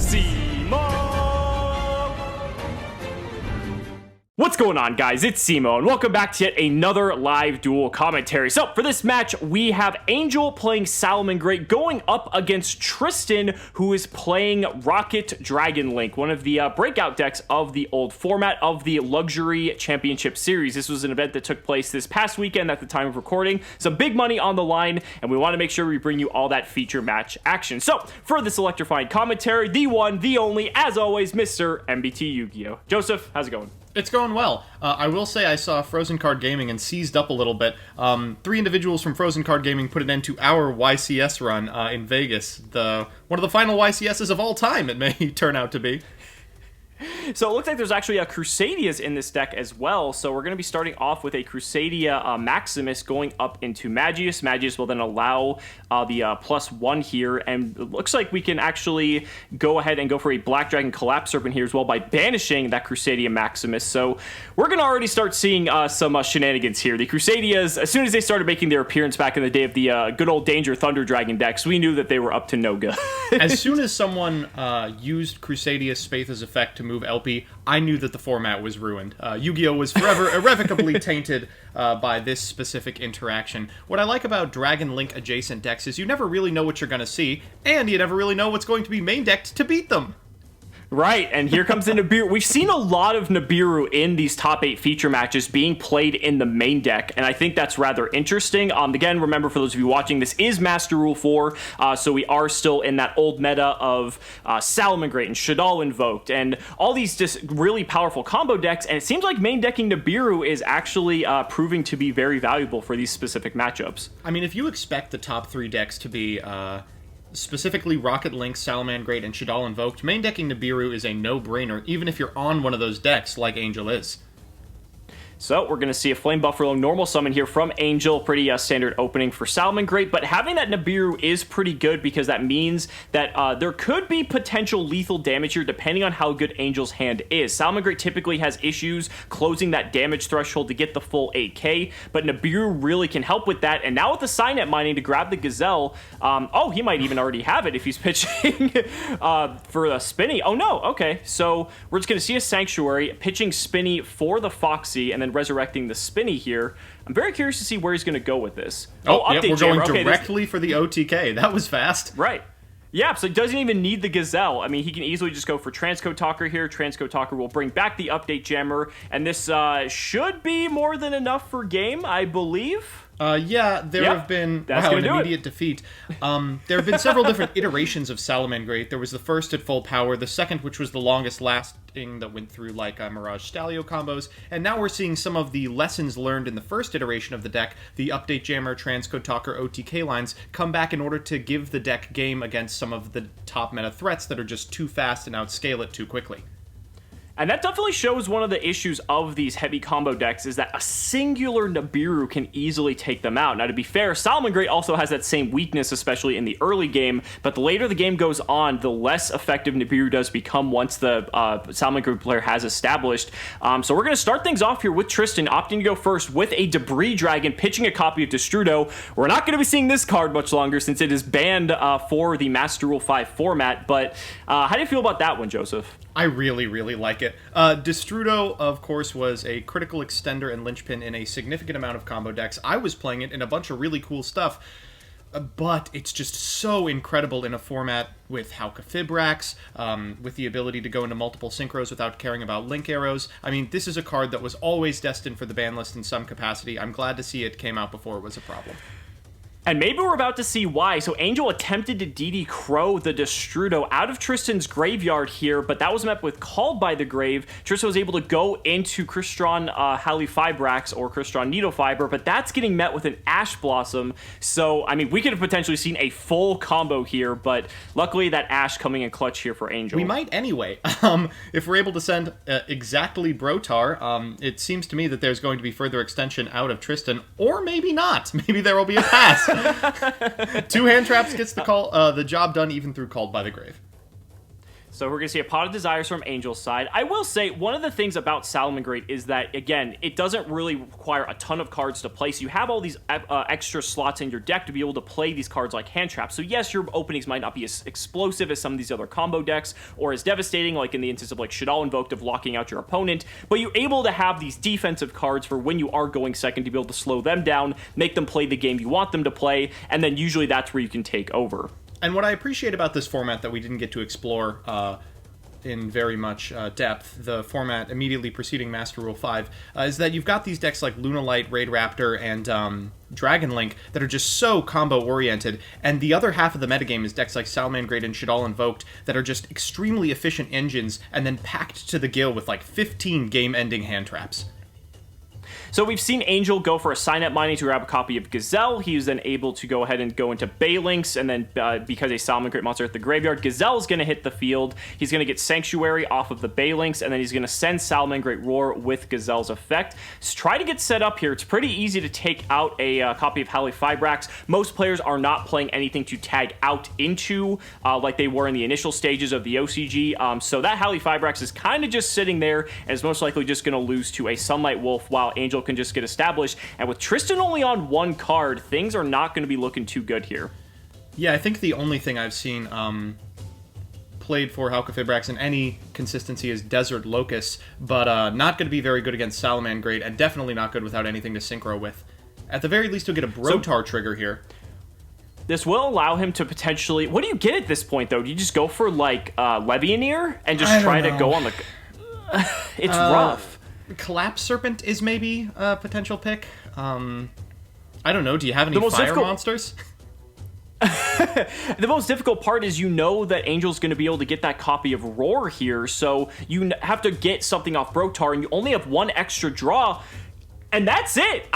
Cimoooooooo! What's going on, guys? It's Cimo, and welcome back to yet another live duel commentary. So, for this match, we have Angel playing Salamangreat going up against Tristan, who is playing Rokket Dragon Link, one of the breakout decks of the old format of the Luxury Championship Series. This was an event that took place this past weekend at the time of recording. Some big money on the line, and we want to make sure we bring you all that feature match action. So, for this electrifying commentary, the one, the only, as always, Mr. MBT Yu-Gi-Oh! Joseph, how's it going? It's going well. I will say I saw Frozen Card Gaming and seized up a little bit. 3 individuals from Frozen Card Gaming put an end to our YCS run in Vegas. One of the final YCSs of all time, it may turn out to be. So it looks like there's actually a Crusadias in this deck as well. So we're going to be starting off with a Crusadia Maximus going up into Magius. Magius will then allow the +1 here. And it looks like we can actually go ahead and go for a Black Dragon Collapse Serpent here as well by banishing that Crusadia Maximus. So we're going to already start seeing some shenanigans here. The Crusadias, as soon as they started making their appearance back in the day of the good old Danger Thunder Dragon decks, we knew that they were up to no good. As soon as someone used Crusadia's Spath's effect to move LP, I knew that the format was ruined. Yu-Gi-Oh! Was forever irrevocably tainted by this specific interaction. What I like about Dragon Link adjacent decks is you never really know what you're going to see, and you never really know what's going to be main decked to beat them. Right, and here comes the Nibiru. We've seen a lot of Nibiru in these top 8 feature matches being played in the main deck, and I think that's rather interesting. Again, remember, for those of you watching, this is Master Rule 4, so we are still in that old meta of Salamangreat and Shaddoll Invoked, and all these just really powerful combo decks, and it seems like main decking Nibiru is actually proving to be very valuable for these specific matchups. I mean, if you expect the top 3 decks to be specifically Rokket Link, Salamangreat, and Shaddoll Invoked, main decking Nibiru is a no-brainer, even if you're on one of those decks like Angel is. So we're going to see a Flame Buffalo normal summon here from Angel. Pretty standard opening for Salamangreat, but having that Nibiru is pretty good because that means that there could be potential lethal damage here depending on how good Angel's hand is. Salamangreat typically has issues closing that damage threshold to get the full 8k, but Nibiru really can help with that. And now with the Signet Mining to grab the Gazelle, oh, he might even already have it if he's pitching for a Spinny. Oh no, okay. So we're just going to see a Sanctuary, pitching Spinny for the Foxy, and then resurrecting the Spinny here. I'm very curious to see where he's going to go with this. Yep, we're going directly for the OTK. That was fast. Right. Yeah, so he doesn't even need the Gazelle. I mean, he can easily just go for Transcode Talker here. Transcode Talker will bring back the Update Jammer, and this should be more than enough for game, I believe. Yeah, there have been an immediate defeat. There have been several different iterations of Salamangreat. There was the first at full power, the second, which was the longest lasting, that went through like Mirage Stalio combos, and now we're seeing some of the lessons learned in the first iteration of the deck, the Update Jammer, Transcode Talker, OTK lines, come back in order to give the deck game against some of the top meta threats that are just too fast and outscale it too quickly. And that definitely shows one of the issues of these heavy combo decks is that a singular Nibiru can easily take them out. Now, to be fair, Salamangreat also has that same weakness, especially in the early game, but the later the game goes on, the less effective Nibiru does become once the Salamangreat player has established. So we're going to start things off here with Tristan opting to go first with a Debris Dragon, pitching a copy of Destrudo. We're not going to be seeing this card much longer since it is banned for the Master Rule 5 format, but how do you feel about that one, Joseph? I really, really like it. Destrudo, of course, was a critical extender and linchpin in a significant amount of combo decks. I was playing it in a bunch of really cool stuff, but it's just so incredible in a format with Hauka Fibrax, with the ability to go into multiple synchros without caring about link arrows. I mean, this is a card that was always destined for the ban list in some capacity. I'm glad to see it came out before it was a problem. And maybe we're about to see why. So Angel attempted to DD Crow the Destrudo out of Tristan's graveyard here, but that was met with Called by the Grave. Tristan was able to go into Crystron Halifibrax or Crystron Needle Fiber, but that's getting met with an Ash Blossom. So, I mean, we could have potentially seen a full combo here, but luckily that Ash coming in clutch here for Angel. We might anyway. If we're able to send exactly Brotar, it seems to me that there's going to be further extension out of Tristan, or maybe not. Maybe there will be a pass. 2 hand traps gets the job done even through Called by the Grave. So we're going to see a Pot of Desires from Angel's side. I will say, one of the things about Salamangreat is that, again, it doesn't really require a ton of cards to play. So you have all these extra slots in your deck to be able to play these cards like hand traps. So yes, your openings might not be as explosive as some of these other combo decks, or as devastating, like in the instance of like Shaddoll Invoked of locking out your opponent, but you're able to have these defensive cards for when you are going second to be able to slow them down, make them play the game you want them to play, and then usually that's where you can take over. And what I appreciate about this format that we didn't get to explore in very much depth, the format immediately preceding Master Rule 5, is that you've got these decks like Lunalight, Raid Raptor, and Dragon Link that are just so combo-oriented, and the other half of the metagame is decks like Salamangreat and Shaddoll Invoked that are just extremely efficient engines, and then packed to the gill with like 15 game-ending hand traps. So we've seen Angel go for a Signet Mining to grab a copy of Gazelle. He was then able to go ahead and go into Balinks, and then because a Salamangreat monster at the graveyard, Gazelle is going to hit the field. He's going to get Sanctuary off of the Balinks, and then he's going to send Salamangreat Roar with Gazelle's effect. So try to get set up here. It's pretty easy to take out a copy of Howly Fibrax. Most players are not playing anything to tag out into like they were in the initial stages of the OCG. So that Howly Fibrax is kind of just sitting there and is most likely just going to lose to a Sunlight Wolf while Angel can just get established. And with Tristan only on one card, things are not going to be looking too good here. Yeah, I think the only thing I've seen played for Howly Fibrax in any consistency is Desert Locust, but not going to be very good against Salamangreat, and definitely not good without anything to synchro with. At the very least, you'll get a Brotar trigger here. This will allow him to potentially... What do you get at this point, though? Do you just go for, like, Levianeer and just try to go on the... It's rough. Collapse Serpent is maybe a potential pick. I don't know. Do you have any fire monsters? The most difficult part is you know that Angel's going to be able to get that copy of Roar here, so you have to get something off Brotar, and you only have one extra draw, and that's it.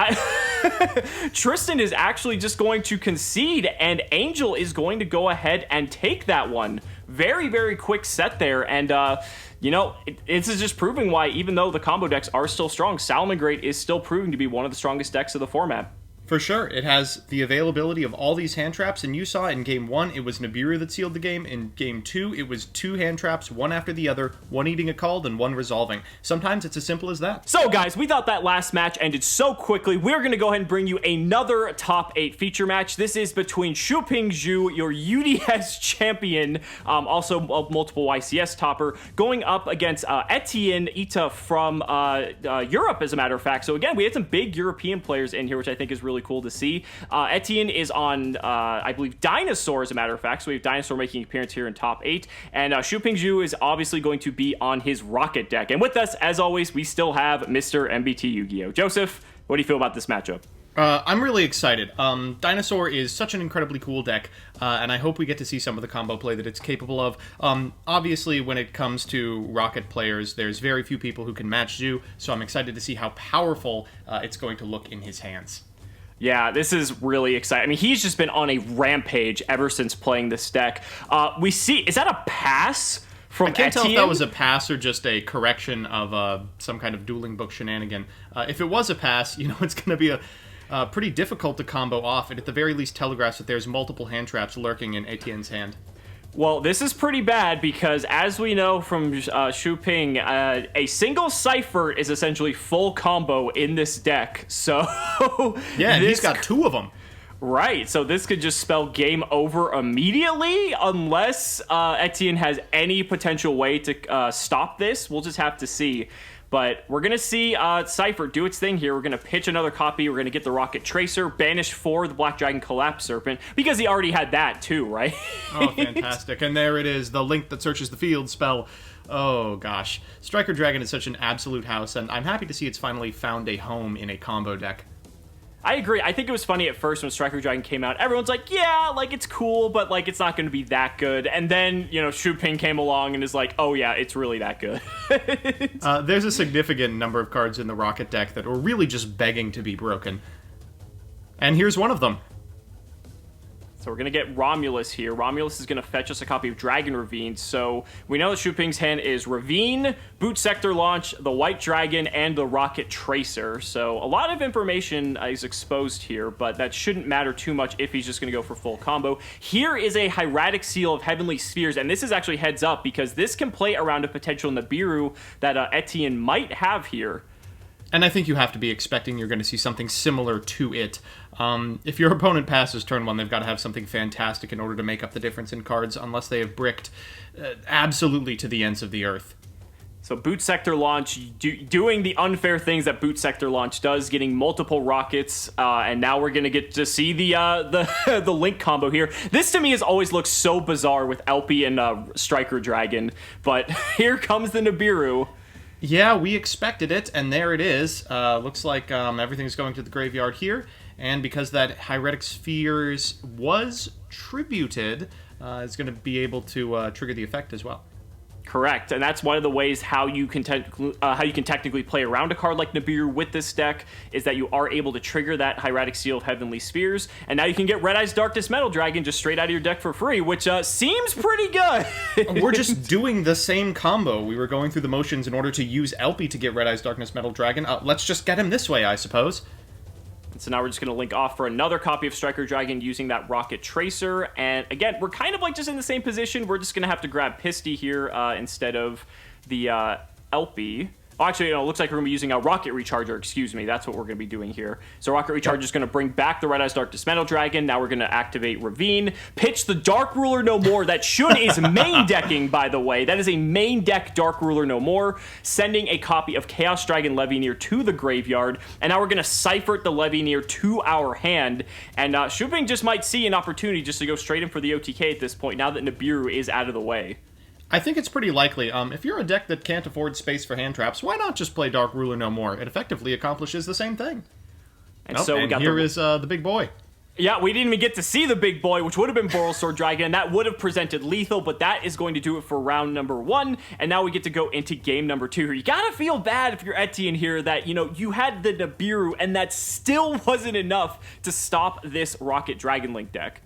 Tristan is actually just going to concede, and Angel is going to go ahead and take that one. Very, very quick set there, and you know, this is just proving why, even though the combo decks are still strong, Salamangreat is still proving to be one of the strongest decks of the format. For sure. It has the availability of all these hand traps, and you saw in Game 1, it was Nibiru that sealed the game. In Game 2, it was 2 hand traps, one after the other, one eating a called and one resolving. Sometimes it's as simple as that. So guys, we thought that last match ended so quickly, we're going to go ahead and bring you another top 8 feature match. This is between Shuping Zhu, your UDS champion, also a multiple YCS topper, going up against Etienne Ita from Europe, as a matter of fact. So again, we had some big European players in here, which I think is really cool to see. Etienne is on, I believe, Dinosaur, as a matter of fact. So we have Dinosaur making an appearance here in top 8. And Shuping Zhu is obviously going to be on his Rokket deck. And with us, as always, we still have Mr. MBT Yu-Gi-Oh! Joseph, what do you feel about this matchup? I'm really excited. Dinosaur is such an incredibly cool deck, and I hope we get to see some of the combo play that it's capable of. Obviously, when it comes to Rokket players, there's very few people who can match Zhu, so I'm excited to see how powerful it's going to look in his hands. Yeah, this is really exciting. I mean, he's just been on a rampage ever since playing this deck. We see, is that a pass from Etienne? I can't tell if that was a pass or just a correction of some kind of dueling book shenanigan. If it was a pass, you know, it's going to be a pretty difficult to combo off. It at the very least telegraphs that there's multiple hand traps lurking in Etienne's hand. Well, this is pretty bad because, as we know from Shuping, a single Cypher is essentially full combo in this deck. So yeah, and he's got 2 of them. Right, so this could just spell game over immediately unless Etienne has any potential way to stop this. We'll just have to see. But we're going to see Cypher do its thing here. We're going to pitch another copy. We're going to get the Rokket Tracer, banish for the Black Dragon Collapse Serpent, because he already had that too, right? Oh, fantastic. And there it is, the Link that searches the field spell. Oh, gosh. Striker Dragon is such an absolute house, and I'm happy to see it's finally found a home in a combo deck. I agree. I think it was funny at first when Striker Dragon came out. Everyone's like, yeah, like, it's cool, but, like, it's not going to be that good. And then, you know, Shuping came along and is like, oh, yeah, it's really that good. There's a significant number of cards in the Rokket deck that are really just begging to be broken. And here's one of them. So we're going to get Romulus here. Romulus is going to fetch us a copy of Dragon Ravine. So we know that Shuping's hand is Ravine, Boot Sector Launch, the White Dragon, and the Rokket Tracer. So a lot of information is exposed here, but that shouldn't matter too much if he's just going to go for full combo. Here is a Hieratic Seal of Heavenly Spheres, and this is actually heads up because this can play around a potential Nibiru that Etienne might have here. And I think you have to be expecting you're going to see something similar to it. If your opponent passes turn 1, they've got to have something fantastic in order to make up the difference in cards, unless they have bricked absolutely to the ends of the earth. So Boot Sector Launch, doing the unfair things that Boot Sector Launch does, getting multiple rockets, and now we're going to get to see the Link combo here. This to me has always looked so bizarre with Elpie and Striker Dragon, but here comes the Nibiru. Yeah, we expected it, and there it is. Looks like everything's going to the graveyard here, and because that Hieratic Spheres was tributed, it's going to be able to trigger the effect as well. Correct, and that's one of the ways how you can technically play around a card like Nibiru with this deck, is that you are able to trigger that Hieratic Seal of Heavenly Spheres, and now you can get Red Eyes Darkness Metal Dragon just straight out of your deck for free, which seems pretty good. We're just doing the same combo. We were going through the motions in order to use Elpie to get Red Eyes Darkness Metal Dragon. Let's just get him this way, I suppose. So now we're just going to link off for another copy of Striker Dragon using that Rokket Tracer. And again, we're kind of like just in the same position. We're just going to have to grab Pisty here instead of the Elpie. Oh, actually, it looks like we're going to be using a Rokket Recharger. Excuse me. That's what we're going to be doing here. So Rokket Recharger is going to bring back the Red Eyes Darkness Metal Dragon. Now we're going to activate Ravine. Pitch the Dark Ruler No More. That is main decking, by the way. That is a main deck Dark Ruler No More. Sending a copy of Chaos Dragon Levineer to the graveyard. And now we're going to Cipher the Levineer to our hand. And Shuping just might see an opportunity just to go straight in for the OTK at this point, now that Nibiru is out of the way. I think it's pretty likely. If you're a deck that can't afford space for hand traps, why not just play Dark Ruler No More? It effectively accomplishes the same thing. And so we got here is the big boy. Yeah, we didn't even get to see the big boy, which would have been Borrelsword Dragon, and that would have presented lethal, but that is going to do it for round number 1, and now we get to go into game number 2 here. You gotta feel bad if you're Etienne here that, you had the Nibiru, and that still wasn't enough to stop this Rokket Dragon Link deck.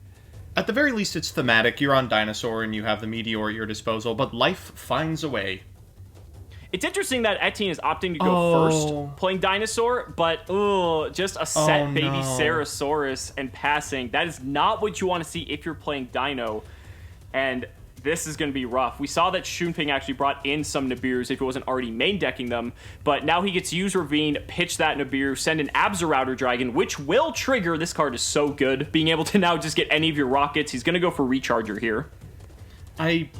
At the very least, it's thematic. You're on Dinosaur and you have the Meteor at your disposal, but life finds a way. It's interesting that Etienne is opting to go first playing Dinosaur, but just a set Baby Sarasaurus and passing. That is not what you want to see if you're playing Dino, and this is going to be rough. We saw that Shunping actually brought in some Nibirus if it wasn't already main decking them, but now he gets to use Ravine, pitch that Nibiru, send an Absorouter Dragon, which will trigger. This card is so good, being able to now just get any of your rockets. He's going to go for Recharger here. I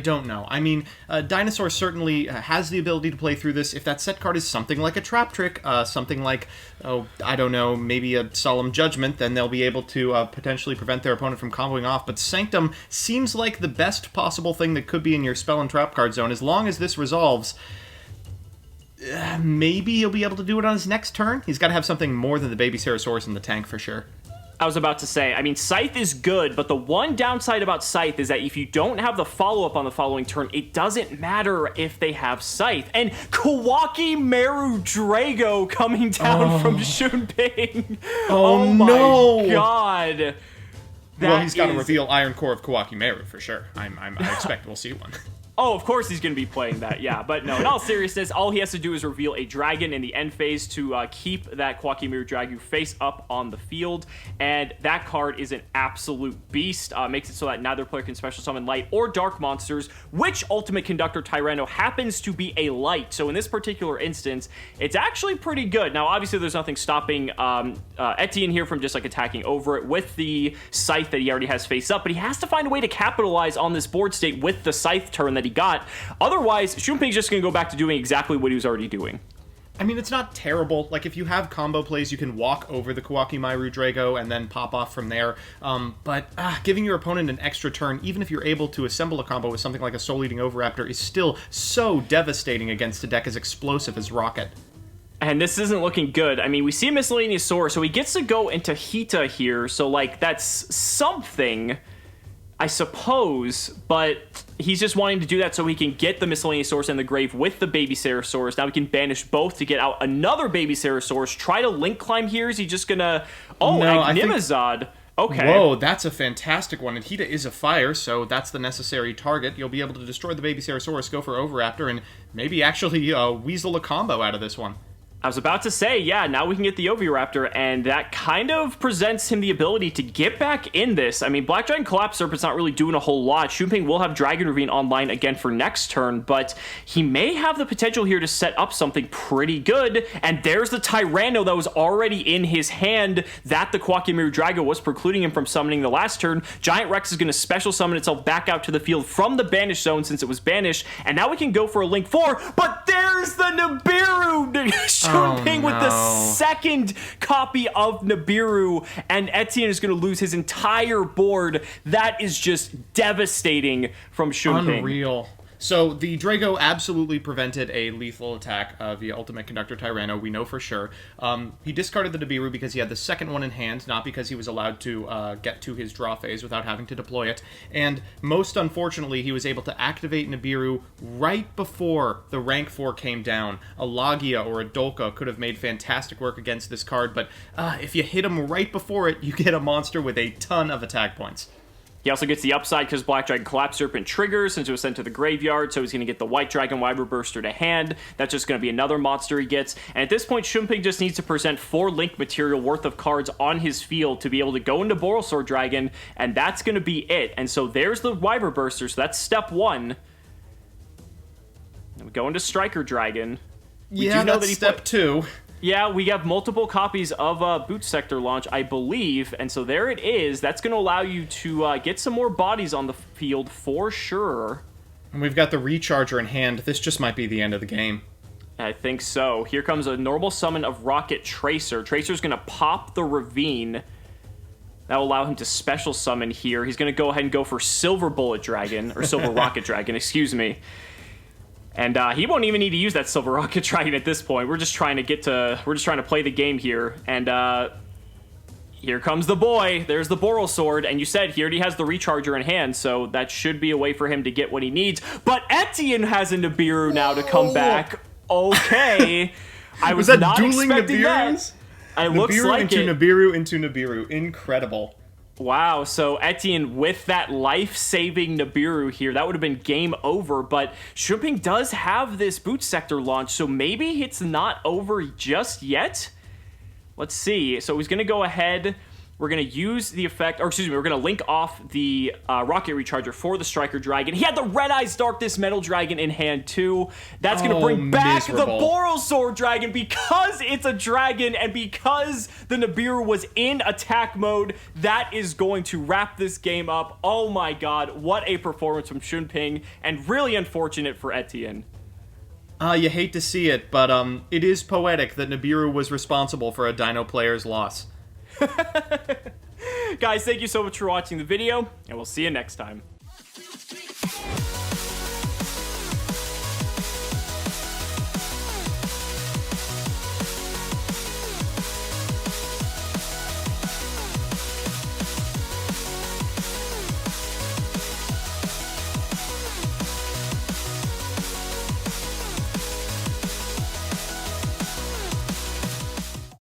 don't know. I mean, Dinosaur certainly has the ability to play through this. If that set card is something like a Trap Trick, something like, I don't know, maybe a Solemn Judgment, then they'll be able to potentially prevent their opponent from comboing off. But Sanctum seems like the best possible thing that could be in your spell and trap card zone. As long as this resolves, maybe he'll be able to do it on his next turn. He's got to have something more than the Baby Sarasaurus in the tank for sure. I was about to say, I mean, Scythe is good, but the one downside about Scythe is that if you don't have the follow-up on the following turn, it doesn't matter if they have Scythe. And Kawaki Meru Drago coming down from Shunping. Oh my god. Well, he's got to reveal Iron Core of Kawaki Meru for sure. I expect we'll see one. Oh, of course he's going to be playing that, yeah. But no, in all seriousness, all he has to do is reveal a dragon in the end phase to keep that Kwakimeru Dragu face up on the field. And that card is an absolute beast. Makes it so that neither player can special summon light or dark monsters, which Ultimate Conductor Tyranno happens to be a light. So in this particular instance, it's actually pretty good. Now, obviously, there's nothing stopping Etienne here from just like attacking over it with the Scythe that he already has face up. But he has to find a way to capitalize on this board state with the Scythe turn that he got. Otherwise, Shunping's just going to go back to doing exactly what he was already doing. I mean, it's not terrible. Like, if you have combo plays, you can walk over the Kawaki Meru Drago and then pop off from there. But giving your opponent an extra turn, even if you're able to assemble a combo with something like a Soul Eating Oviraptor, is still so devastating against a deck as explosive as Rokket. And this isn't looking good. I mean, we see a Miscellaneous Source, so he gets to go into Hita here, so, like, that's something, I suppose, but he's just wanting to do that so he can get the Miscellaneous Source in the grave with the Baby Sarasaurus. Now we can banish both to get out another Baby Sarasaurus. Try to Link Climb here. Is he just gonna... Oh, no, Agnimazad. Okay. Whoa, that's a fantastic one. And Hida is a fire, so that's the necessary target. You'll be able to destroy the baby Ceratosaurus, go for Oviraptor, and maybe actually weasel a combo out of this one. I was about to say, yeah, now we can get the Oviraptor, and that kind of presents him the ability to get back in this. I mean, Black Dragon Collapse Serpent's not really doing a whole lot. Shunping will have Dragon Ravine online again for next turn, but he may have the potential here to set up something pretty good, and there's the Tyranno that was already in his hand that the Kwakiamiru Drago was precluding him from summoning the last turn. Giant Rex is going to special summon itself back out to the field from the banished zone since it was banished, and now we can go for a Link 4, but there's the Nibiru! Shunping with the second copy of Nibiru, and Etienne is going to lose his entire board. That is just devastating from Shunping. Unreal. So the Drago absolutely prevented a lethal attack via Ultimate Conductor Tyranno, we know for sure. He discarded the Nibiru because he had the second one in hand, not because he was allowed to get to his draw phase without having to deploy it. And most unfortunately, he was able to activate Nibiru right before the rank 4 came down. A Lagia or a Dolka could have made fantastic work against this card, but if you hit him right before it, you get a monster with a ton of attack points. He also gets the upside because Black Dragon Collapse Serpent triggers since it was sent to the graveyard, so he's going to get the White Dragon Wyver Burster to hand. That's just going to be another monster he gets. And at this point, Shunping just needs to present 4 Link material worth of cards on his field to be able to go into Borrelsaur Dragon, and that's going to be it. And so there's the Wyver Burster, so that's step 1. And we go into Striker Dragon. That's step 2. Yeah, we have multiple copies of Boot Sector launch, I believe, and so there it is. That's going to allow you to get some more bodies on the field for sure. And we've got the Recharger in hand. This just might be the end of the game. I think so. Here comes a normal summon of Rokket Tracer. Tracer's going to pop the Ravine. That will allow him to special summon here. He's going to go ahead and go for Silver Bullet Dragon, or Silver Rocket Dragon, excuse me. And he won't even need to use that Silver Rocket Dragon at this point. We're just trying to play the game here. And here comes the boy. There's the Borrelsword. And you said he already has the Recharger in hand, so that should be a way for him to get what he needs. But Etienne has a Nibiru now to come back. Okay. I was not expecting that. It looks like it. Nibiru into Nibiru. Incredible. Wow, so Etienne with that life-saving Nibiru here, that would have been game over, but Shunping does have this Boot Sector launch, so maybe it's not over just yet? Let's see. So he's going to go ahead. We're going to use the effect, or excuse me, we're going to link off the Rocket Recharger for the Striker Dragon. He had the Red Eyes Darkness Metal Dragon in hand too. That's going to bring back the Borrelsaur Dragon because it's a dragon and because the Nibiru was in attack mode. That is going to wrap this game up. Oh my god, what a performance from Shunping, and really unfortunate for Etienne. You hate to see it, but it is poetic that Nibiru was responsible for a Dino player's loss. Guys, thank you so much for watching the video, and we'll see you next time.